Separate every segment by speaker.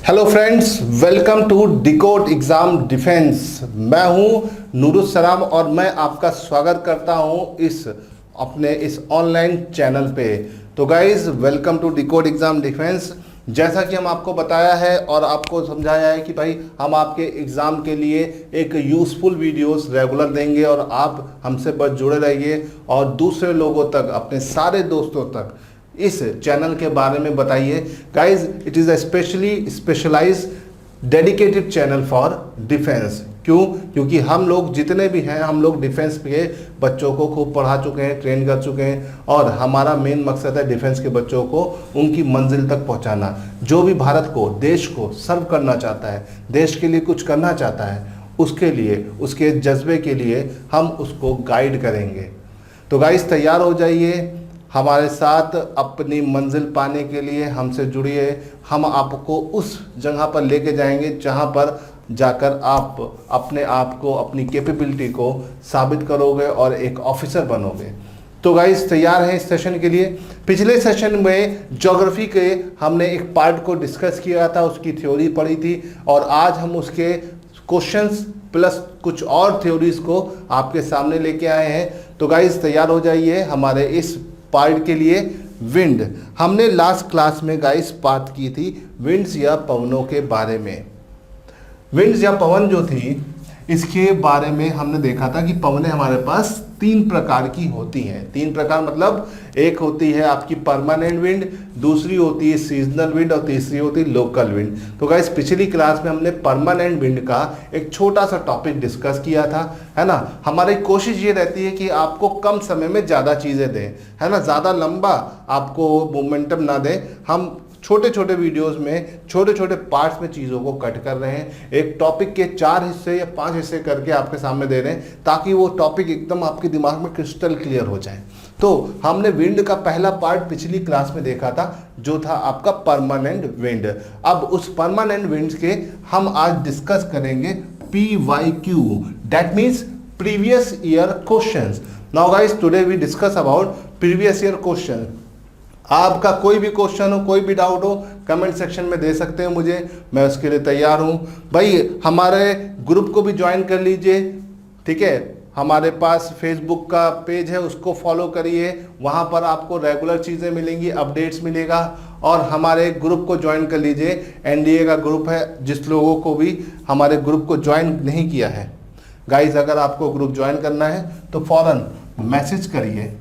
Speaker 1: Hello friends, welcome to decode exam defence. मैं हूं नूरुस्सलाम और मैं आपका स्वागत करता हूं अपने इस ऑनलाइन चैनल पे। तो guys, welcome to decode exam defence. जैसा कि हम आपको बताया है और आपको समझाया है कि भाई हम आपके एग्ज़ाम के लिए एक यूज़फुल वीडियोस रेगुलर देंगे और आप हमसे बस जुड़े रहिए और दूसरे लोगों तक, अपने सारे दोस्तों तक इस चैनल के बारे में बताइए। Guys, it is a specialise dedicated channel for defence. क्यों? क्योंकि हम लोग जितने भी हैं, हम लोग डिफेंस के बच्चों को खूब पढ़ा चुके हैं, ट्रेन कर चुके हैं और हमारा मेन मकसद है डिफेंस के बच्चों को उनकी मंजिल तक पहुंचाना। जो भी भारत को, देश को सर्व करना चाहता है, देश के लिए कुछ करना चाहता है, उसके लिए, उसके जज्बे के लिए हम उसको गाइड करेंगे। तो गाइस, तैयार हो जाइए हमारे साथ अपनी मंजिल पाने के लिए। हमसे जुड़िए, हम आपको उस जगह पर लेके जाएंगे जहां पर जाकर आप अपने आप को, अपनी कैपेबिलिटी को साबित करोगे और एक ऑफिसर बनोगे। तो गाइस, तैयार हैं इस सेशन के लिए। पिछले सेशन में ज्योग्राफी के हमने एक पार्ट को डिस्कस किया था, उसकी थ्योरी पढ़ी थी और आज हम उसके क्वेश्चंस प्लस कुछ और थ्योरीज को आपके सामने लेके आए हैं। तो गाइस, तैयार हो जाइए हमारे इस पार्ट के लिए। विंड, हमने लास्ट क्लास में गाइस बात की थी विंड्स या पवनों के बारे में। विंड्स या पवन जो थी, इसके बारे में हमने देखा था कि पवनें हमारे पास तीन प्रकार की होती हैं। तीन प्रकार मतलब एक होती है आपकी परमानेंट विंड, दूसरी होती है सीजनल विंड और तीसरी होती है लोकल विंड। तो गाइस, पिछली क्लास में हमने परमानेंट विंड का एक छोटा सा टॉपिक डिस्कस किया था, है ना। हमारी कोशिश ये रहती है कि आपको कम समय में ज़्यादा चीज़ें दें, है ना, ज़्यादा लंबा आपको मोमेंटम ना दें। हम छोटे छोटे वीडियोस में छोटे छोटे पार्ट्स में चीज़ों को कट कर रहे हैं। एक टॉपिक के 4 हिस्से या 5 हिस्से करके आपके सामने दे रहे हैं ताकि वो टॉपिक एकदम आपके दिमाग में क्रिस्टल क्लियर हो जाए। तो हमने विंड का पहला पार्ट पिछली क्लास में देखा था, जो था आपका परमानेंट विंड। अब उस परमानेंट विंड्स के हम आज डिस्कस करेंगे PYQ, that means previous year questions. Now guys, today we discuss about previous year question. आपका कोई भी क्वेश्चन हो, कोई भी डाउट हो, कमेंट सेक्शन में दे सकते हैं मुझे, मैं उसके लिए तैयार हूं। भाई, हमारे ग्रुप को भी ज्वाइन कर लीजिए, ठीक है। हमारे पास फेसबुक का पेज है, उसको फॉलो करिए, वहां पर आपको रेगुलर चीज़ें मिलेंगी, अपडेट्स मिलेगा। और हमारे ग्रुप को ज्वाइन कर लीजिए, NDA का ग्रुप है। जिस लोगों को भी हमारे ग्रुप को ज्वाइन नहीं किया है, गाइज, अगर आपको ग्रुप ज्वाइन करना है तो फ़ौरन मैसेज करिए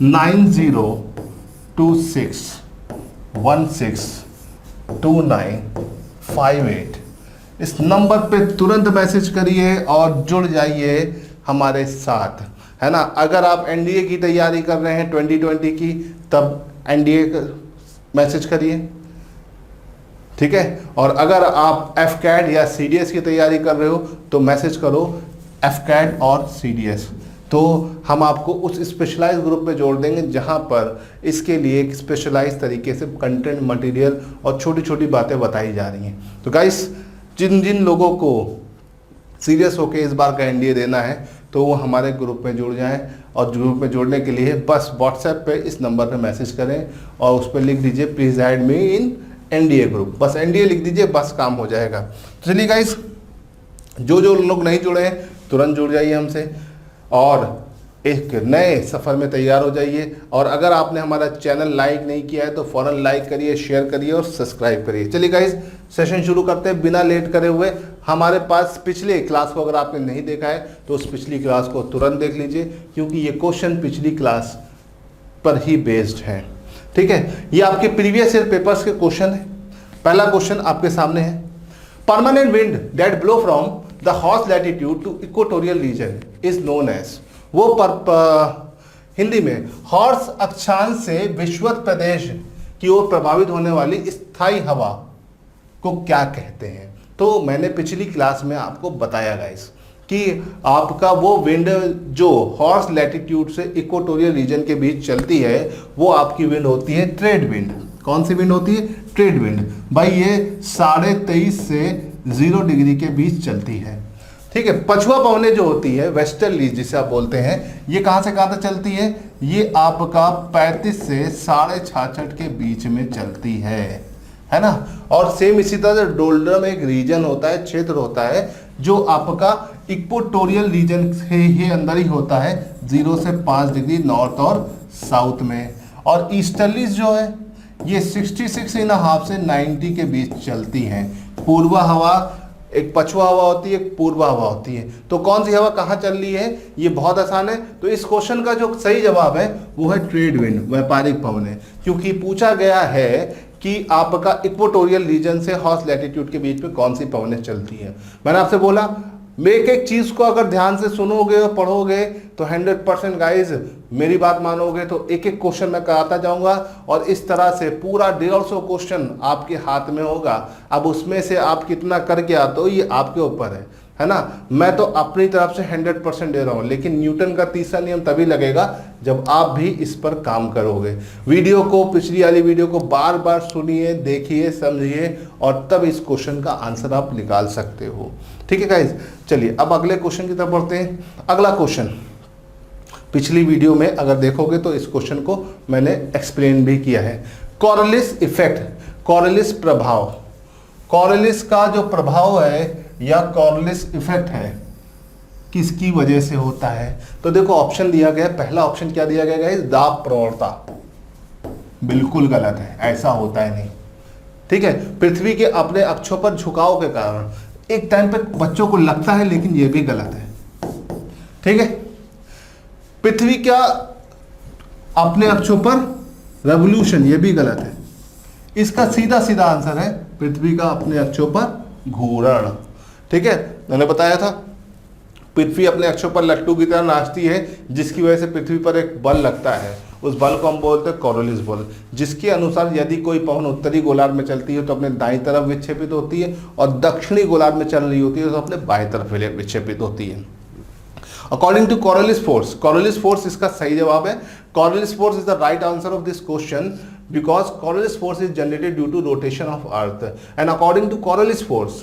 Speaker 1: 9026162958। इस नंबर पे तुरंत मैसेज करिए और जुड़ जाइए हमारे साथ, है ना। अगर आप NDA की तैयारी कर रहे हैं 2020 की, तब NDA का मैसेज करिए, ठीक है। और अगर आप FCAT या CDS की तैयारी कर रहे हो तो मैसेज करो FCAT और CDS। तो हम आपको उस स्पेशलाइज ग्रुप में जोड़ देंगे जहां पर इसके लिए एक स्पेशलाइज तरीके से कंटेंट, मटेरियल और छोटी छोटी बातें बताई जा रही हैं। तो गाइस, जिन जिन लोगों को सीरियस होकर इस बार का NDA देना है तो वो हमारे ग्रुप में जुड़ जाएं। और ग्रुप में जुड़ने के लिए बस व्हाट्सएप पे इस नंबर पे मैसेज करें और उस पर लिख दीजिए please add me in NDA group. बस NDA लिख दीजिए, बस काम हो जाएगा। तो चलिए गाइस, जो जो लोग नहीं जुड़े हैं तुरंत जुड़ जाइए हमसे और एक नए सफ़र में तैयार हो जाइए। और अगर आपने हमारा चैनल लाइक नहीं किया है तो फ़ौरन लाइक करिए, शेयर करिए और सब्सक्राइब करिए। चलिए गाइस, सेशन शुरू करते हैं बिना लेट करे हुए। हमारे पास पिछले क्लास को अगर आपने नहीं देखा है तो उस पिछली क्लास को तुरंत देख लीजिए, क्योंकि ये क्वेश्चन पिछली क्लास पर ही बेस्ड हैं, ठीक है। ये आपके प्रीवियस ईयर पेपर्स के क्वेश्चन है। पहला क्वेश्चन आपके सामने है, permanent wind that blow from the horse latitude to equatorial region is known as. वो हिंदी में हॉर्स अक्षांश से विषुवत प्रदेश की ओर प्रभावित होने वाली स्थायी हवा को क्या कहते हैं। तो मैंने पिछली क्लास में आपको बताया गाइस कि आपका वो विंड जो हॉर्स लैटिट्यूड से इक्वेटोरियल रीजन के बीच चलती है वो आपकी विंड होती है ट्रेड विंड। कौन सी विंड होती है? Trade wind. भाई, ये 23.5 से 0 डिग्री के बीच चलती है, ठीक है। पछुआ पवनें जो होती है, वेस्टर्ली जिसे आप बोलते हैं, ये कहाँ से कहाँ तक चलती है? ये आपका 35 से 66.5 के बीच में चलती है, है ना। और सेम इसी तरह से डोल्ड्रम एक रीजन होता है, क्षेत्र होता है जो आपका इक्वेटोरियल रीजन के ही अंदर ही होता है, 0 से 5 डिग्री नॉर्थ और साउथ में। और ईस्टर्लीज जो है ये 66.5 से 90 के बीच चलती हैं। पूर्व हवा, एक पछुआ हवा होती है, एक पूर्व हवा होती है। तो कौन सी हवा कहाँ चल रही है, ये बहुत आसान है। तो इस क्वेश्चन का जो सही जवाब है वो है ट्रेड विंड, व्यापारिक पवनें, क्योंकि पूछा गया है कि आपका इक्वेटोरियल रीजन से हॉर्स लैटिट्यूड के बीच में कौन सी पवनें चलती हैं। मैंने आपसे बोला एक एक चीज को अगर ध्यान से सुनोगे और पढ़ोगे तो 100% गाइज मेरी बात मानोगे तो एक एक क्वेश्चन मैं कराता जाऊंगा और इस तरह से पूरा 150 क्वेश्चन आपके हाथ में होगा। अब उसमें से आप कितना करके आते हो ये आपके ऊपर है ना। मैं तो अपनी तरफ से 100% दे रहा हूं, लेकिन न्यूटन का तीसरा नियम तभी लगेगा जब आप भी इस पर काम करोगे। वीडियो को, पिछली वाली वीडियो को बार बार सुनिए, देखिए, समझिए और तब इस क्वेश्चन का आंसर आप निकाल सकते हो। ठीक है गाइज, चलिए अब अगले क्वेश्चन की तरफ बढ़ते हैं। अगला क्वेश्चन पिछली वीडियो में अगर देखोगे तो इस क्वेश्चन को मैंने एक्सप्लेन भी किया है। कॉरलिस इफेक्ट, कॉरलिस प्रभाव, कॉरलिस का जो प्रभाव है या कॉरलिस इफेक्ट है किसकी वजह से होता है। तो देखो ऑप्शन दिया गया है, पहला ऑप्शन क्या दिया गया है, दाब प्रवणता। बिल्कुल गलत है, ऐसा होता है नहीं। ठीक है, पृथ्वी के अपने अक्षों पर झुकाव के कारण एक टाइम पे बच्चों को लगता है, लेकिन यह भी गलत है। ठीक है, पृथ्वी क्या अपने अक्षों पर रेवोल्यूशन, यह भी गलत है। इसका सीधा सीधा आंसर है पृथ्वी का अपने अक्षों पर घूर्ण। ठीक है, मैंने बताया था पृथ्वी अपने अक्षों पर लट्टू की तरह नाचती है, जिसकी वजह से पृथ्वी पर एक बल लगता है, उस बल को हम बोलते हैं कॉरलिस बल, जिसके अनुसार यदि कोई पवन उत्तरी गोलार्ध में चलती है तो अपने दाईं तरफ विक्षेपित होती है और दक्षिणी गोलार्ध में चल रही होती है तो अपने बाएं तरफ विक्षेपित होती है। According to Coriolis force, Coriolis force इसका सही जवाब है। Coriolis force is the right answer of this question because Coriolis force is generated due to rotation of earth, and according to Coriolis force,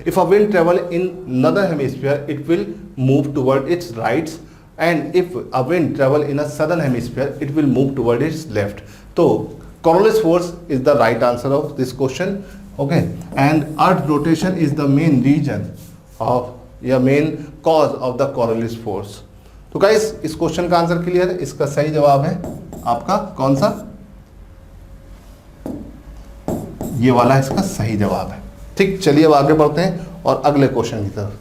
Speaker 1: if a wind travel in northern hemisphere it will move toward its right, and if a wind travel in a southern hemisphere it will move toward its left. So Coriolis force is the right answer of this question. Okay, and earth rotation is the main region of main cause of the Coriolis force. तो guys इस question का answer clear है, इसका सही जवाब है आपका कौन सा, ये वाला इसका सही जवाब है। ठीक, चलिए अब आगे बढ़ते हैं और अगले क्वेश्चन की तरफ।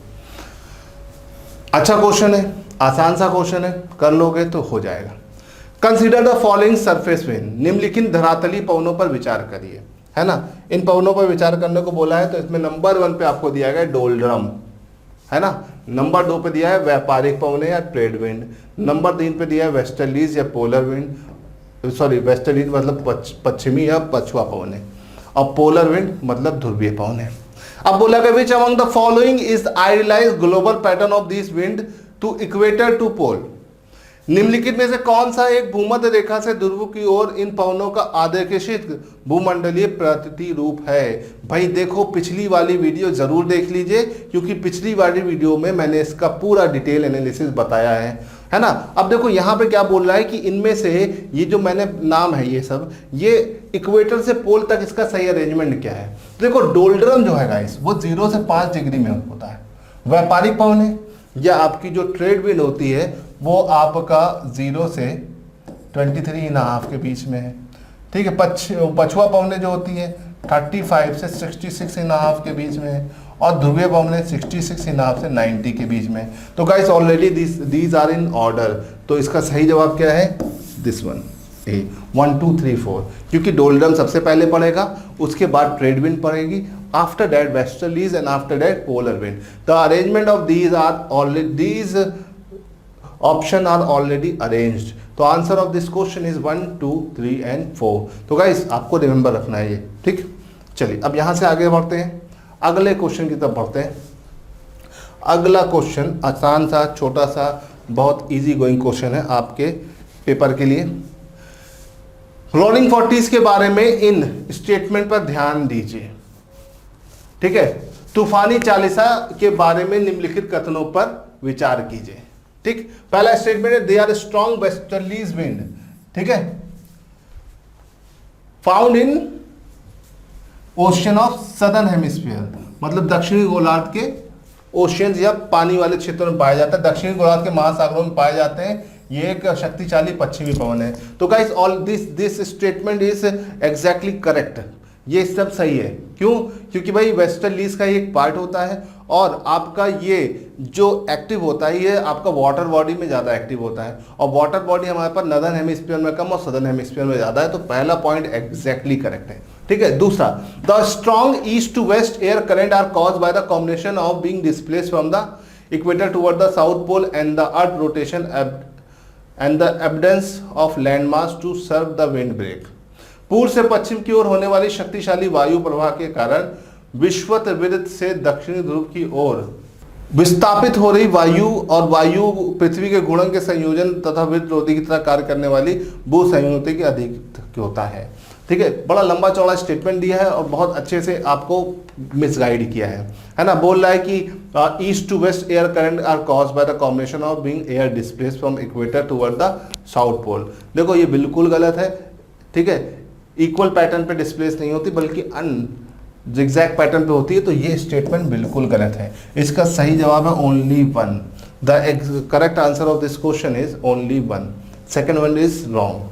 Speaker 1: अच्छा क्वेश्चन है, आसान सा क्वेश्चन है, कर लोगे तो हो जाएगा। Consider the following surface wind, निम्नलिखित धरातली पवनों पर विचार करिए, है ना। इन पवनों पर विचार करने को बोला है, तो इसमें नंबर 1 पे आपको दिया गया डोल्ड्रम, है ना। नंबर 2 पे दिया है व्यापारिक पवनें या ट्रेड विंड। नंबर 3 पे दिया है वेस्टर्लीज या पोलर विंड, सॉरी वेस्टर्लीज मतलब पश्चिमी या पछुआ पवनें, और पोलर विंड मतलब ध्रुवीय पवनें। अब बोला गया which among the following is idealized global pattern of this wind to equator to pole, निम्नलिखित में से कौन सा एक भूमध्य रेखा से ध्रुव की ओर इन पवनों का आदेशित भूमंडलीय प्रतिरूप है। भाई देखो पिछली वाली वीडियो जरूर देख लीजिए, क्योंकि पिछली वाली वीडियो में मैंने इसका पूरा डिटेल एनालिसिस बताया है ना। अब देखो यहाँ पे क्या बोल रहा है कि इनमें से ये जो मैंने नाम है ये सब, ये इक्वेटर से पोल तक इसका सही अरेंजमेंट क्या है। देखो डोल्ड्रम जो है गाइस वो 0 से 5 डिग्री में होता है। व्यापारिक पवनें या आपकी जो ट्रेड विंड होती है वो आपका 0 से 23.5 के बीच में है। ठीक है, पछुआ पवनें जो होती है 35 से 66.5 के बीच में है, और ध्रुवीय पवनें 66.5 से 90 के बीच में। तो guys already these are in order, तो इसका सही जवाब क्या है, दिस वन ए 1 2 3 4, क्योंकि डोल्ड्रम सबसे पहले पड़ेगा, उसके बाद ट्रेड विंड पड़ेगी, after that westerlies and after that polar wind. The arrangement of these are already, these option are already arranged. तो answer of this question is 1 2 3 and 4। तो गाइस आपको रिमेंबर रखना है ये। ठीक, चलिए अब यहां से आगे बढ़ते हैं, अगले क्वेश्चन की तरफ बढ़ते हैं। अगला क्वेश्चन आसान सा, छोटा सा, बहुत इजी गोइंग क्वेश्चन है आपके पेपर के लिए। रोलिंग 40s के बारे में इन स्टेटमेंट पर ध्यान दीजिए। ठीक है, तूफानी चालीसा के बारे में निम्नलिखित कथनों पर विचार कीजिए। ठीक, पहला स्टेटमेंट है they are strong westerlies wind, ठीक है, found in ocean of southern hemisphere, मतलब दक्षिणी गोलार्ध के ओशियंस या पानी वाले क्षेत्रों में पाया जाता है, दक्षिणी गोलार्ध के महासागरों में पाए जाते हैं। ये एक शक्तिशाली पश्चिमी पवन है। तो guys all this statement is exactly correct, ये सब सही है। क्यों? क्योंकि भाई वेस्टर्लीज का एक पार्ट होता है और आपका ये जो एक्टिव होता है ये आपका वाटर बॉडी में ज़्यादा एक्टिव होता है, और वाटर बॉडी हमारे पास नदर्न हेमिस्फीयर में कम और सदर्न हेमिस्फीयर में ज़्यादा है। तो पहला पॉइंट एग्जैक्टली करेक्ट है। ठीक है। दूसरा, the strong east to west air current are cause by the combination of being displaced from the equator toward the south pole and the earth rotation and the absence of land mass to serve the wind break. पूर्व से पश्चिम की ओर होने वाली शक्तिशाली वायु प्रवाह के कारण विषुवत से दक्षिणी ध्रुव की ओर विस्थापित हो रही वायु और वायु पृथ्वी के गुणन के संयोजन तथा विरोधी की तरह कार्य करने वाली भू संयुति के अधिक होता है। ठीक है। बड़ा लंबा चौड़ा स्टेटमेंट दिया है और बहुत अच्छे से आपको मिसगाइड किया है ना। बोल रहा है कि east to west air current are caused by the combination of being air displaced from equator toward the south pole. देखो ये बिल्कुल गलत है। ठीक है। इक्वल पैटर्न पे डिस्प्लेस नहीं होती बल्कि जिगजैग पैटर्न पे होती है। तो ये स्टेटमेंट बिल्कुल गलत है। इसका सही जवाब है only one. The correct answer of this question is only one. Second one is wrong.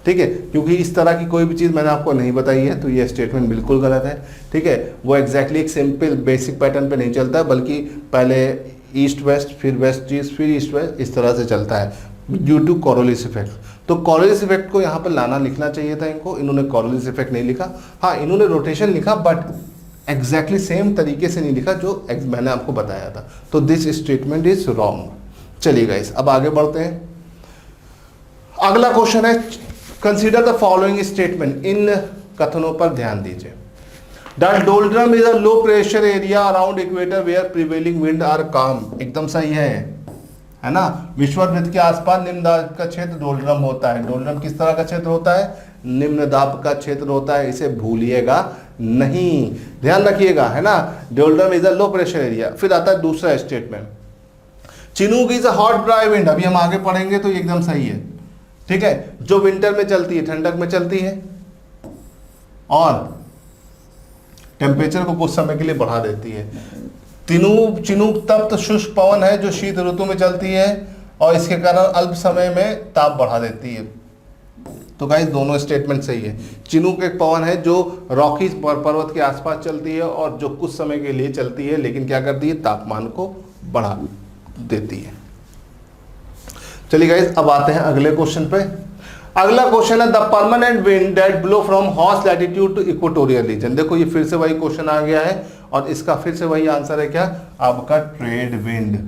Speaker 1: ठीक है। क्योंकि इस तरह की कोई भी चीज़ मैंने आपको नहीं बताई है तो ये स्टेटमेंट बिल्कुल गलत है। ठीक है। वो एग्जैक्टली एक सिंपल बेसिक पैटर्न पे नहीं चलता है बल्कि पहले ईस्ट वेस्ट फिर वेस्ट ईस्ट फिर ईस्ट वेस्ट इस तरह से चलता है ड्यू टू कोरोलिस इफेक्ट। तो कोरोलिस इफेक्ट को यहाँ पर लाना लिखना चाहिए था इनको, इन्होंने कोरोलिस इफेक्ट नहीं लिखा। हाँ इन्होंने रोटेशन लिखा बट एग्जैक्टली सेम तरीके से नहीं लिखा जो मैंने आपको बताया था। तो दिस स्टेटमेंट इज रॉन्ग। चलिए गाइस अब आगे बढ़ते हैं। अगला क्वेश्चन है कंसीडर द फॉलोइंग स्टेटमेंट। इन कथनों पर ध्यान दीजिए। The doldrum is a low pressure area around equator where prevailing wind are calm. एकदम सही है ना। विषुववृत्त के आसपास निम्न दाब का क्षेत्र डोल्ड्रम होता है। डोल्ड्रम किस तरह का क्षेत्र होता है? निम्न दाब का क्षेत्र होता है। इसे भूलिएगा नहीं, ध्यान रखिएगा, है ना। Doldrum is a low pressure area. फिर आता है दूसरा statement, Chinook is a hot dry wind. अभी हम आगे पढ़ेंगे तो एकदम सही है। ठीक है। जो विंटर में चलती है, ठंडक में चलती है और टेम्परेचर को कुछ समय के लिए बढ़ा देती है। चिनूक तप्त शुष्क पवन है जो शीत ऋतु में चलती है और इसके कारण अल्प समय में ताप बढ़ा देती है। तो गाइस दोनों स्टेटमेंट सही है। चिनूक एक पवन है जो रॉकी पर्वत के आसपास चलती है और जो कुछ समय के लिए चलती है लेकिन क्या करती है? तापमान को बढ़ा देती है। चलिए गाइस अब आते हैं अगले क्वेश्चन पे। अगला क्वेश्चन है the permanent wind that blow from horse latitude to equatorial region. देखो ये फिर से वही क्वेश्चन आ गया है और इसका फिर से वही आंसर है क्या? आपका ट्रेड विंड।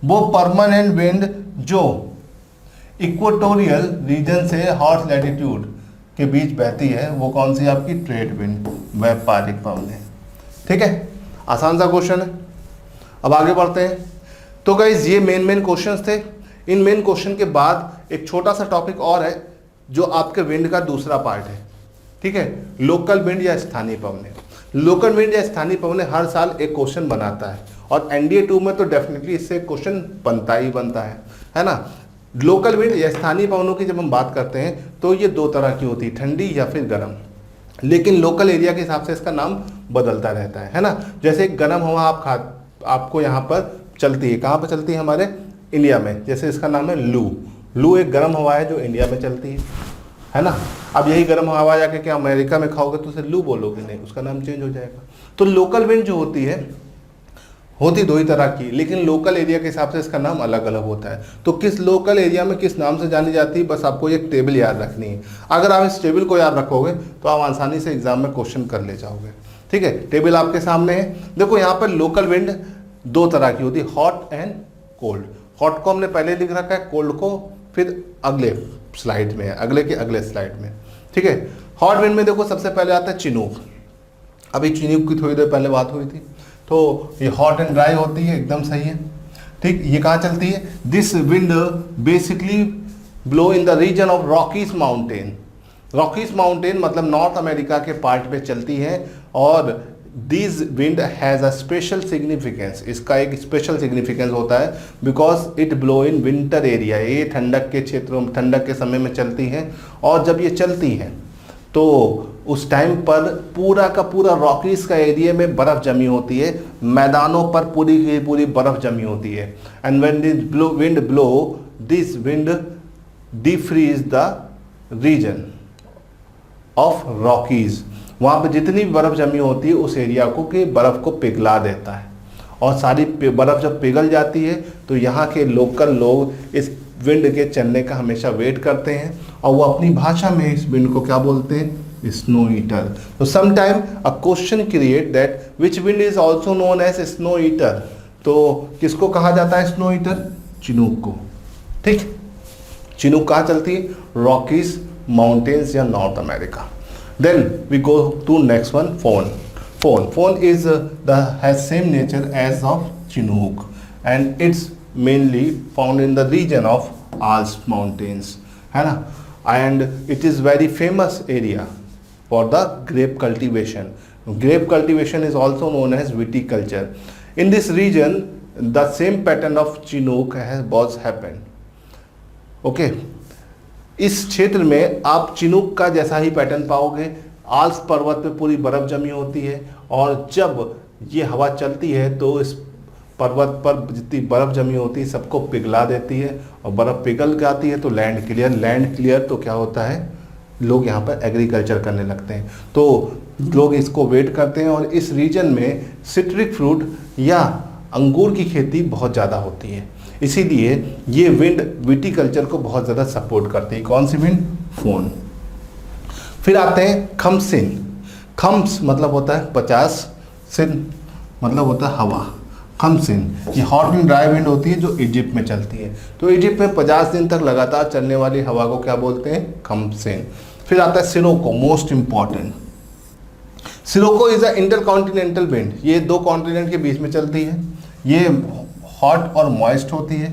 Speaker 1: वो परमानेंट विंड जो इक्वेटोरियल रीजन से हॉर्स लैटिट्यूड के बीच बहती है वो कौन सी? आपकी ट्रेड विंड, व्यापारिक पवन है। ठीक है। आसान सा क्वेश्चन है। अब आगे बढ़ते हैं। तो गाइस ये मेन क्वेश्चंस थे। इन मेन क्वेश्चन के बाद एक छोटा सा टॉपिक और है जो आपके विंड का दूसरा पार्ट है। ठीक है। लोकल विंड या स्थानीय पवन। लोकल विंड या स्थानीय पवन हर साल एक क्वेश्चन बनाता है और एनडीए 2 में तो डेफिनेटली इससे क्वेश्चन बनता ही बनता है ना। लोकल विंड या स्थानीय पवनों की जब हम बात करते हैं तो ये दो तरह की होती है, ठंडी या फिर गर्म। लेकिन लोकल एरिया के हिसाब से इसका नाम बदलता रहता है ना। जैसे गर्म हवा आपको यहाँ पर चलती है, कहाँ पर चलती है? हमारे इंडिया में। जैसे इसका नाम है लू। लू एक गर्म हवा है जो इंडिया में चलती है ना। अब यही गर्म हवा जाके क्या अमेरिका में खाओगे तो उसे लू बोलोगे नहीं, उसका नाम चेंज हो जाएगा। तो लोकल विंड जो होती दो ही तरह की, लेकिन लोकल एरिया के हिसाब से इसका नाम अलग अलग होता है। तो किस लोकल एरिया में किस नाम से जानी जाती है, बस आपको एक टेबल याद रखनी है। अगर आप इस टेबल को याद रखोगे तो आप आसानी से एग्जाम में क्वेश्चन कर ले जाओगे। ठीक है। टेबल आपके सामने है। देखो यहाँ पर लोकल विंड दो तरह की होती है, हॉट एंड कोल्ड। हॉट को हमने पहले लिख रखा है, कोल्ड को फिर अगले स्लाइड में है, अगले के अगले स्लाइड में। ठीक है। हॉट विंड में देखो सबसे पहले आता है चिनूक। अभी चिनूक की थोड़ी देर पहले बात हुई थी। तो ये हॉट एंड ड्राई होती है, एकदम सही है। ठीक। ये कहाँ चलती है? This wind basically blow in the region of Rockies mountain. Rockies mountain मतलब नॉर्थ अमेरिका के पार्ट पे चलती है और this wind has a special significance. इसका एक स्पेशल सिग्निफिकेंस होता है because it blow in winter area. ये ठंडक के क्षेत्रों में, ठंडक के समय में चलती है और जब ये चलती है तो उस टाइम पर पूरा का पूरा रॉकीज का एरिया में बर्फ जमी होती है, मैदानों पर पूरी की पूरी बर्फ जमी होती है। And when this wind blow, this wind defreeze the region of Rockies. वहाँ पे जितनी भी बर्फ जमी होती है उस एरिया को कि बर्फ़ को पिघला देता है, और सारी बर्फ़ जब पिघल जाती है तो यहाँ के लोकल लोग इस विंड के चलने का हमेशा वेट करते हैं, और वो अपनी भाषा में इस विंड को क्या बोलते हैं, स्नो ईटर। तो some time a question create that which wind is also known as snow eater. तो किसको कहा जाता है स्नो ईटर? चिनूक को। ठीक, चिनूक कहाँ चलती है? रॉकीज माउंटेन्स या north America. Then we go to next one, foehn. Foehn is has same nature as of Chinook, and it's mainly found in the region of Alps mountains, है ना? And it is very famous area for the grape cultivation. Grape cultivation is also known as viticulture. In this region, the same pattern of Chinook was happened. Okay. इस क्षेत्र में आप Chinook का जैसा ही pattern पाओगे। Alps पर्वत पे पूरी बर्फ जमी होती है, और जब ये हवा चलती है तो इस पर्वत पर जितनी बर्फ जमी होती है सबको पिघला देती है, और बर्फ पिघल जाती है तो लैंड क्लियर तो क्या होता है, लोग यहाँ पर एग्रीकल्चर करने लगते हैं। तो लोग इसको वेट करते हैं, और इस रीजन में सिट्रिक फ्रूट या अंगूर की खेती बहुत ज़्यादा होती है, इसीलिए ये विंड विटीकल्चर को बहुत ज़्यादा सपोर्ट करती है। कौन सी विंड? फोन। फिर आते हैं खम्सिन। खम्स मतलब होता है 50, सिन मतलब होता है हवा। खम्सिन ये हॉट एंड ड्राई विंड होती है जो इजिप्ट में चलती है। तो इजिप्ट में 50 दिन तक लगातार चलने वाली हवा को क्या बोलते हैं? खम्सिन। फिर आता है Scirocco, most important. Scirocco is a intercontinental wind. ये दो कॉन्टिनेंट के बीच में चलती है, ये हॉट और मॉइस्ट होती है,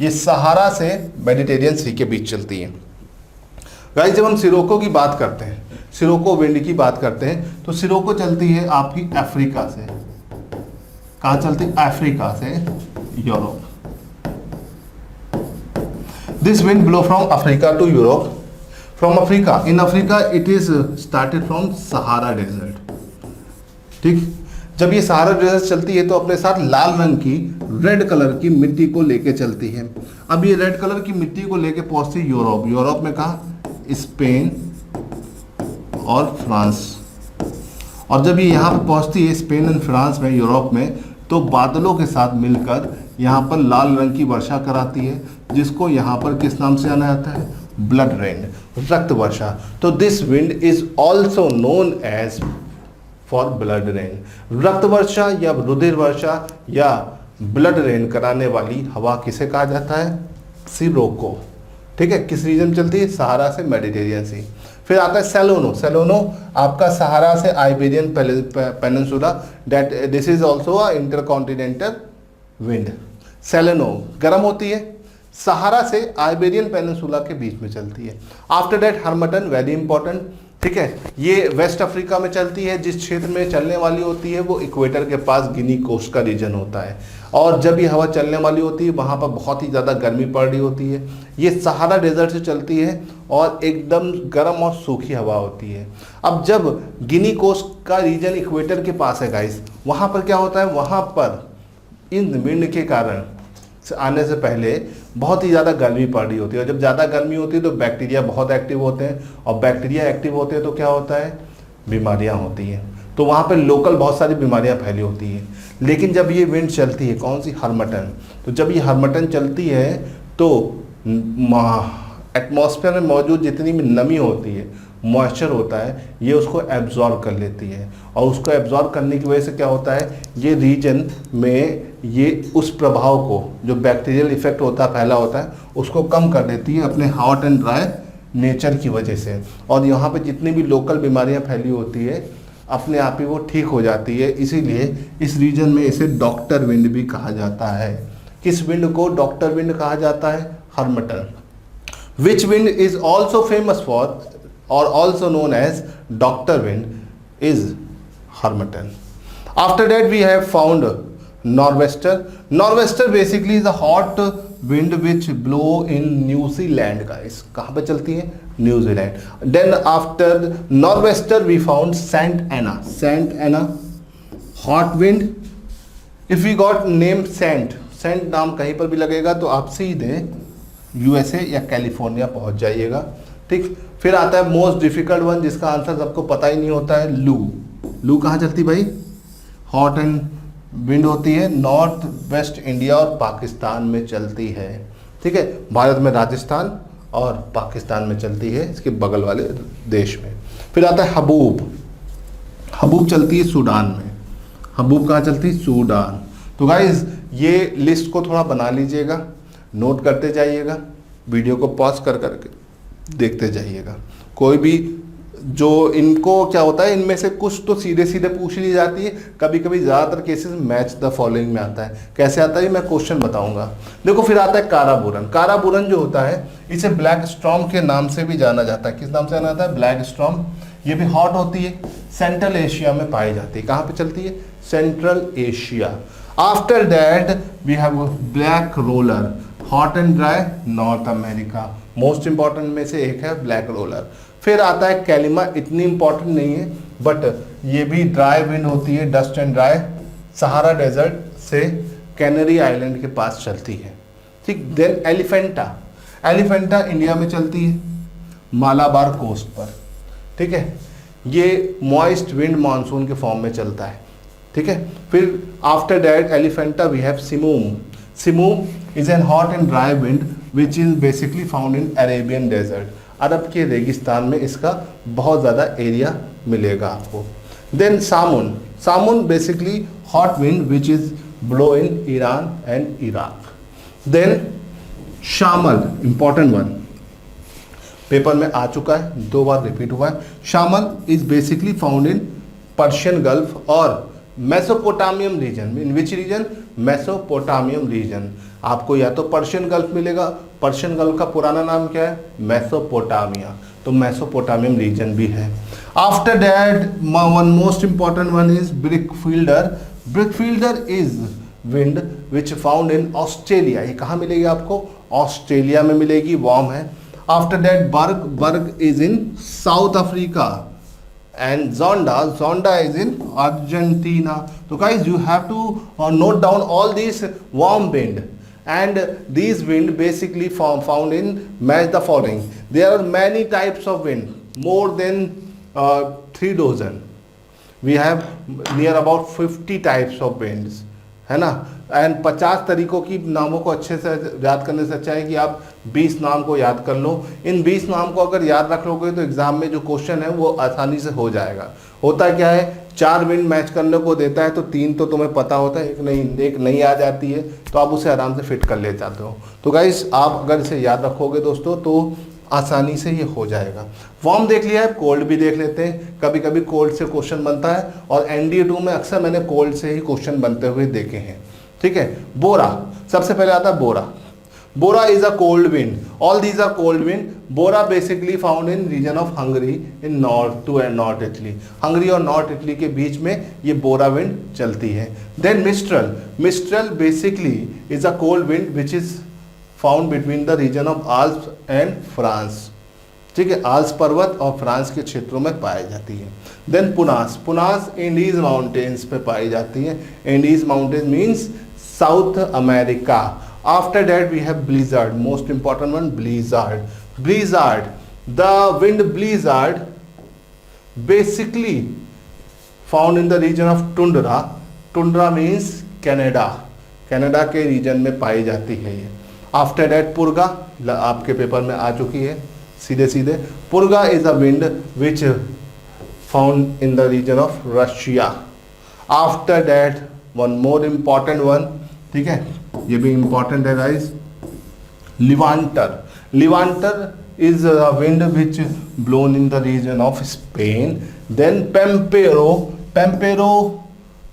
Speaker 1: ये सहारा से मेडिटेरियन सी के बीच चलती है। गाइस जब हम सिरोको की बात करते हैं, सिरोको विंड की बात करते हैं, तो सिरोको चलती है आपकी अफ्रीका से। कहाँ चलती है? अफ्रीका से Europe. This wind blow from Africa to Europe. From Africa, in Africa it is started from Sahara desert. ठीक, जब ये सहारा डेजर्ट चलती है तो अपने साथ लाल रंग की रेड कलर की मिट्टी को लेके चलती है। अब ये रेड कलर की मिट्टी को लेके पहुंचती है यूरोप। यूरोप में कहाँ? स्पेन और फ्रांस। और जब ये यहाँ पर पहुँचती है स्पेन एंड फ्रांस में, यूरोप में, तो बादलों के साथ मिलकर यहाँ पर लाल रंग की वर्षा कराती है, जिसको यहाँ पर किस नाम से जाना जाता है? ब्लड रेन, रक्त वर्षा। तो this wind is also known as for blood rain. रक्त वर्षा या रुधिर वर्षा या ब्लड रेन कराने वाली हवा किसे कहा जाता है? सिरोको। ठीक है, किस रीजन में चलती है? सहारा से मेडिटेरियन सी। फिर आता है सेलोनो। सेलोनो आपका सहारा से Iberian peninsula, that this is also a intercontinental wind. Solano गर्म होती है, सहारा से आइबेरियन पेनिनसुला के बीच में चलती है। After that Harmattan, very important. ठीक है, ये वेस्ट अफ्रीका में चलती है। जिस क्षेत्र में चलने वाली होती है वो इक्वेटर के पास गिनी कोस्ट का रीजन होता है, और जब ये हवा चलने वाली होती है वहाँ पर बहुत ही ज़्यादा गर्मी पड़ रही होती है। ये सहारा डेजर्ट से चलती है और एकदम गर्म और सूखी हवा होती है। अब जब गिनी कोस्ट का रीजन इक्वेटर के पास है गाइस, वहाँ पर क्या होता है? वहाँ पर इन विंड के कारण आने से पहले बहुत ही ज़्यादा गर्मी पड़ रही होती है, और जब ज़्यादा गर्मी होती है तो बैक्टीरिया बहुत एक्टिव होते हैं, और बैक्टीरिया एक्टिव होते हैं तो क्या होता है? बीमारियां होती हैं। तो वहाँ पे लोकल बहुत सारी बीमारियां फैली होती हैं। लेकिन जब ये विंड चलती है, कौन सी? हर्मटन। तो जब ये हर्मटन चलती है तो एटमॉस्फेयर में मौजूद जितनी भी नमी होती है, मॉइस्चर होता है, ये उसको एब्जॉर्ब कर लेती है, और उसको एब्जॉर्ब करने की वजह से क्या होता है? ये रीजन में ये उस प्रभाव को, जो बैक्टीरियल इफेक्ट होता है, फैला होता है, उसको कम कर देती है अपने हॉट एंड ड्राई नेचर की वजह से। और यहाँ पे जितनी भी लोकल बीमारियाँ फैली होती है अपने आप ही वो ठीक हो जाती है। इसीलिए इस रीजन में इसे डॉक्टर विंड भी कहा जाता है। किस विंड को डॉक्टर विंड कहा जाता है? Harmattan. Which wind is also famous for or also known as doctor wind is Harmattan. After that we have found nor'wester. Nor'wester basically is a hot wind which blow in New Zealand guys, कहाँ पे चलती है? New Zealand. Then after norwester we found Santa Ana, Santa Ana hot wind. If we got name Santa, Santa नाम कहीं पर भी लगेगा तो आप सीधे यूएसए या कैलिफोर्निया पहुंच जाइएगा, ठीक। फिर आता है मोस्ट डिफिकल्ट वन, जिसका आंसर सबको पता ही नहीं होता है, लू। लू कहाँ चलती भाई? हॉट एंड विंड होती है नॉर्थ वेस्ट इंडिया और पाकिस्तान में चलती है, ठीक है। भारत में राजस्थान और पाकिस्तान में चलती है, इसके बगल वाले देश में। फिर आता है हबूब, हबूब चलती है सूडान में। हबूब कहाँ चलती है? सूडान। तो गाइज ये लिस्ट को थोड़ा बना लीजिएगा, नोट करते जाइएगा, वीडियो को पॉज कर करके देखते जाइएगा। कोई भी जो इनको क्या होता है, इनमें से कुछ तो सीधे सीधे पूछ ली जाती है, कभी कभी ज़्यादातर केसेस मैच द फॉलोइंग में आता है। कैसे आता है मैं क्वेश्चन बताऊंगा। देखो फिर आता है काराबूरन। काराबूरन जो होता है इसे ब्लैक स्टॉर्म के नाम से भी जाना जाता है। किस नाम से जाना जाता है? Black storm. ये भी हॉट होती है, सेंट्रल एशिया में पाई जाती है। कहाँ पे चलती है? Central Asia. After that we have black roller, hot and dry north America. Most important में से एक है ब्लैक रोलर। फिर आता है कैलिमा, इतनी इंपॉर्टेंट नहीं है बट ये भी ड्राई विंड होती है, dust and dry, Sahara desert से कैनरी आइलैंड के पास चलती है, ठीक। देन एलिफेंटा, एलिफेंटा इंडिया में चलती है मालाबार कोस्ट पर, ठीक है। ये मॉइस्ट विंड मानसून के फॉर्म में चलता है, ठीक है। फिर after that Elephanta we have simoom. Simoom is an hot and dry wind which is basically found in Arabian desert. अरब के रेगिस्तान में इसका बहुत ज़्यादा एरिया मिलेगा आपको। Then samun, samun basically hot wind which is blow in Iran and Iraq. Then shamal, important one, paper में आ चुका है, 2 बार रिपीट हुआ है। Shamal is basically found in Persian gulf और Mesopotamian region. In which region? Mesopotamian region. आपको या तो पर्शियन गल्फ मिलेगा, पर्शियन गल्फ का पुराना नाम क्या है? मेसोपोटामिया, तो मेसोपोटामियम रीजन भी है। After that one most important one is brickfielder. Brickfielder is wind which found in Australia. ये कहाँ मिलेगी आपको? ऑस्ट्रेलिया में मिलेगी, वार्म है। After that berg, berg is in South Africa and Zonda is in Argentina. So guys, you have to note down all these warm wind, and these wind basically found in match the following. There are many types of wind, more than 3 dozen. We have near about 50 types of winds, है ना। And 50 तरीकों की नामों को अच्छे से याद करने से अच्छा है कि आप 20 नाम को याद कर लो। इन 20 नाम को अगर याद रख लोगे तो एग्जाम में जो क्वेश्चन है वो आसानी से हो जाएगा। होता क्या है, 4 विंड मैच करने को देता है तो 3 तो तुम्हें पता होता है, एक नहीं आ जाती है, तो आप उसे आराम से फिट कर ले जाते हो। तो गाइस आप अगर इसे याद रखोगे दोस्तों तो आसानी से ये हो जाएगा। वार्म देख लिया है, कोल्ड भी देख लेते हैं। कभी कभी कोल्ड से क्वेश्चन बनता है और NDA2 में अक्सर मैंने कोल्ड से ही क्वेश्चन बनते हुए देखे हैं, ठीक है। बोरा, सबसे पहले आता है bora. Bora is a cold wind, all these are cold wind. Bora basically found in region of Hungary in north to and north Italy. Hungary और नॉर्थ इटली के बीच में ये बोरा विंड चलती है। Then mistral, mistral basically is a cold wind which is found between the region of Alps and France, ठीक है। Alps पर्वत और फ्रांस के क्षेत्रों में पाई जाती है। Then punas, punas Andes mountains पे पाई जाती है। Andes mountain means south America. After that we have blizzard, most important one, blizzard. Blizzard, the wind blizzard basically found in the region of tundra. Tundra means Canada, Canada के region में पाई जाती है ये। आफ्टर दैट पुर्गा, आपके paper में आ चुकी है सीधे सीधे। Purga is a wind which found in the region of Russia. After that one more important one, ठीक है, ये भी इंपॉर्टेंट है guys, levanter. Levanter is a wind which blown in the region of Spain. Then pampero, pampero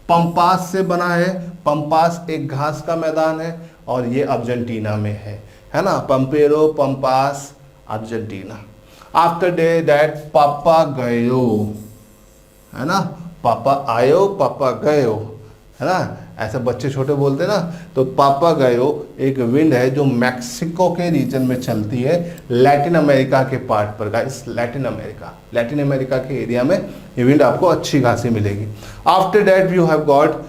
Speaker 1: pampas से बना है। Pampas एक घास का मैदान है और ये अर्जेंटीना में है ना। पंपेरो, पंपास, अर्जेंटीना। आफ्टर दैट पापा गयो, है ना, पापा आयो पापा गयो, है ना, ऐसे बच्चे छोटे बोलते हैं ना। तो पापागायो एक विंड है जो मैक्सिको के रीजन में चलती है, लैटिन अमेरिका के पार्ट पर गाइस, लैटिन अमेरिका के एरिया में ये विंड आपको अच्छी खासी मिलेगी। After that you have got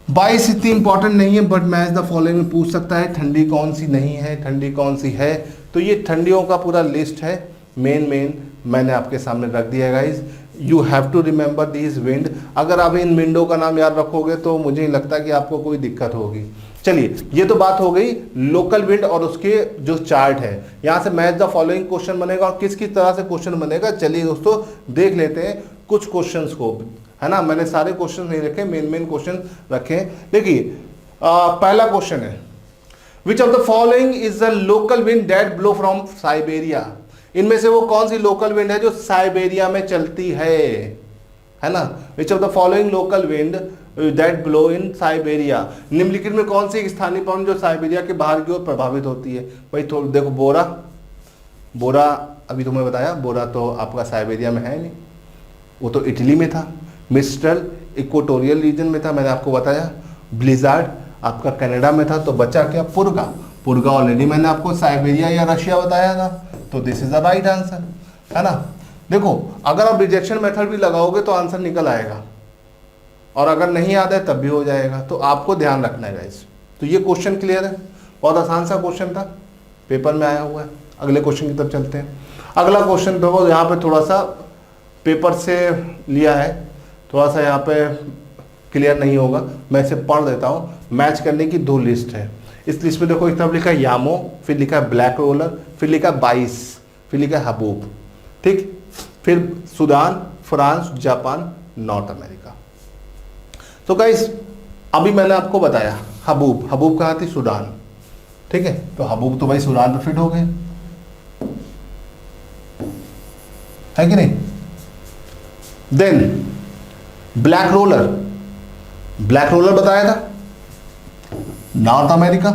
Speaker 1: 22 इतनी इंपॉर्टेंट नहीं है, बट मैच द फॉलोइंग में पूछ सकता है, ठंडी कौन सी नहीं है, ठंडी कौन सी है। तो ये ठंडियों का पूरा लिस्ट है, मेन मैंने आपके सामने रख दिया है guys. You have to remember this wind. अगर आप इन विंडो का नाम याद रखोगे तो मुझे नहीं लगता कि आपको कोई दिक्कत होगी। चलिए, ये तो बात हो गई लोकल विंड और उसके जो चार्ट है। यहाँ से मैच द फॉलोइंग क्वेश्चन बनेगा, और किस किस तरह से क्वेश्चन बनेगा चलिए दोस्तों देख लेते हैं कुछ क्वेश्चंस को, है ना। मैंने सारे क्वेश्चन नहीं रखे, मेन क्वेश्चन रखे। देखिए पहला क्वेश्चन है, which of the following is the local wind that blow from Siberia. इनमें से वो कौन सी लोकल विंड है जो साइबेरिया में चलती है ना। Which of the following local wind that blow in Siberia, निम्नलिखित में कौन सी स्थानीय पवन जो साइबेरिया के बाहर की ओर प्रभावित होती है। भाई थोड़ा देखो, बोरा अभी तुम्हें बताया, बोरा तो आपका साइबेरिया में है नहीं, वो तो इटली में था। मिस्ट्रल इक्वेटोरियल रीजन में था, मैंने आपको बताया। ब्लिजार्ड आपका कनाडा में था। तो बचा क्या, पुर्गा ऑलरेडी मैंने आपको साइबेरिया या रशिया बताया था, तो this is the right answer, है ना। देखो अगर आप रिजेक्शन मेथड भी लगाओगे तो आंसर निकल आएगा, और अगर नहीं याद है तब भी हो जाएगा, तो आपको ध्यान रखना है गाइस। तो ये क्वेश्चन क्लियर है, बहुत आसान सा क्वेश्चन था, पेपर में आया हुआ है। अगले क्वेश्चन की तरफ चलते हैं। अगला क्वेश्चन देखो, यहाँ पे थोड़ा सा पेपर से लिया है, थोड़ा सा यहाँ पे क्लियर नहीं होगा, मैं इसे पढ़ देता हूँ। मैच करने की 2 लिस्ट है। इस लिस्ट में देखो, एक तरफ लिखा है यामो, फिर लिखा है ब्लैक रोलर, फिर लिखा है 22, फिर लिखा है हबूब, ठीक। फिर Sudan, France, Japan, north America. तो गाइस अभी मैंने आपको बताया हबूब कहाँ थी, सूडान, ठीक है। तो हबूब तो भाई सूडान पे फिट हो गए, है कि नहीं। देन ब्लैक रोलर बताया था नॉर्थ अमेरिका।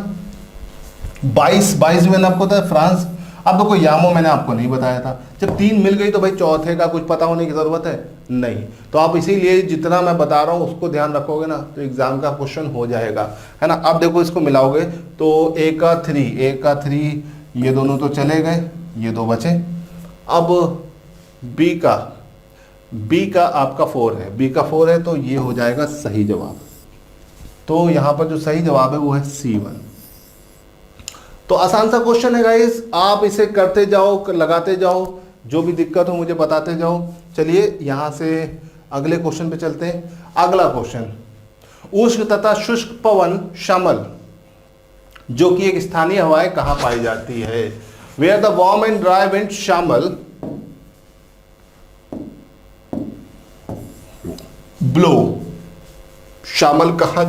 Speaker 1: 22 मैंने आपको बताया फ्रांस। अब देखो यामो मैंने आपको नहीं बताया था। जब 3 मिल गई तो भाई चौथे का कुछ पता होने की जरूरत है नहीं। तो आप इसीलिए जितना मैं बता रहा हूँ उसको ध्यान रखोगे ना, तो एग्जाम का क्वेश्चन हो जाएगा, है ना। अब देखो इसको मिलाओगे तो ए का 3, ये दोनों तो चले गए, ये 2 बचे। अब बी का आपका 4 है, तो ये हो जाएगा सही जवाब। तो यहाँ पर जो सही जवाब है वो है C1। तो आसान सा क्वेश्चन है गाइस, आप इसे करते जाओ, लगाते जाओ, जो भी दिक्कत हो मुझे बताते जाओ। चलिए यहाँ से अगले क्वेश्चन पे चलते हैं। अगला क्वेश्चन, उष्ण तथा शुष्क पवन शामल जो कि एक स्थानीय हवाएं कहाँ पाई जाती है। Where the warm and dry wind shamal blow, shamal कहाँ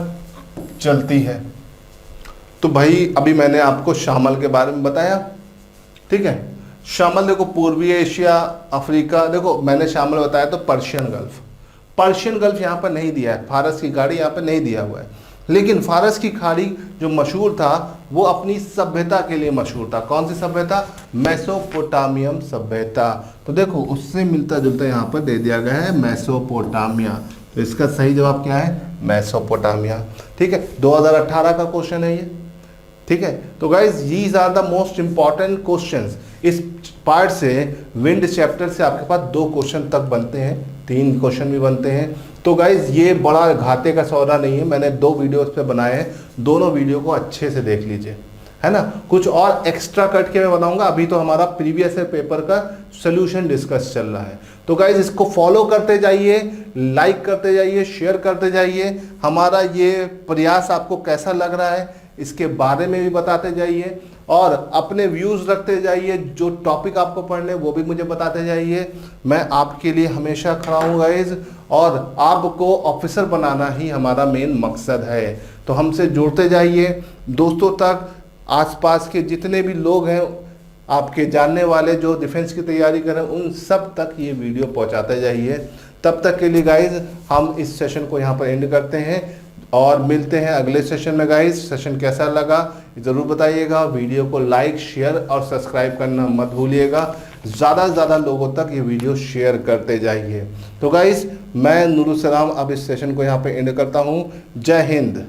Speaker 1: चलती है। तो भाई अभी मैंने आपको शामल के बारे में बताया, ठीक है। शामल देखो पूर्वी एशिया, अफ्रीका, देखो मैंने शामल बताया तो पर्शियन गल्फ यहाँ पर नहीं दिया है, फारस की खाड़ी यहाँ पर नहीं दिया हुआ है। लेकिन फारस की खाड़ी जो मशहूर था वो अपनी सभ्यता के लिए मशहूर था। कौन सी सभ्यता, मेसोपोटामियम सभ्यता। तो देखो उससे मिलता जुलता यहाँ पर दे दिया गया है मेसोपोटामिया। तो इसका सही जवाब क्या है, मेसोपोटामिया, ठीक है। 2018 का क्वेश्चन है ये, ठीक है। तो guys these are the most important questions. इस पार्ट से विंड चैप्टर से आपके पास 2 क्वेश्चन तक बनते हैं, 3 क्वेश्चन भी बनते हैं। तो गाइज ये बड़ा घाटे का सौदा नहीं है, मैंने 2 वीडियो इस पे बनाए हैं, दोनों वीडियो को अच्छे से देख लीजिए, है ना। कुछ और एक्स्ट्रा कट के मैं बनाऊंगा, अभी तो हमारा प्रीवियस पेपर का सोल्यूशन डिस्कस चल रहा है। तो गाइज इसको फॉलो करते जाइए, लाइक करते जाइए, शेयर करते जाइए। हमारा ये प्रयास आपको कैसा लग रहा है इसके बारे में भी बताते जाइए, और अपने व्यूज़ रखते जाइए। जो टॉपिक आपको पढ़ने वो भी मुझे बताते जाइए। मैं आपके लिए हमेशा खड़ा हूँ गाइज, और आपको ऑफिसर बनाना ही हमारा मेन मकसद है। तो हमसे जुड़ते जाइए, दोस्तों तक, आसपास के जितने भी लोग हैं आपके जानने वाले जो डिफेंस की तैयारी करें, उन सब तक ये वीडियो पहुंचाते जाइए। तब तक के लिए गाइज हम इस सेशन को यहाँ पर एंड करते हैं और मिलते हैं अगले सेशन में। गाइज सेशन कैसा लगा ज़रूर बताइएगा। वीडियो को लाइक, शेयर और सब्सक्राइब करना मत भूलिएगा। ज़्यादा से ज़्यादा लोगों तक ये वीडियो शेयर करते जाइए। तो गाइस, मैं नूरुल सलाम अब इस सेशन को यहाँ पे एंड करता हूँ। जय हिंद।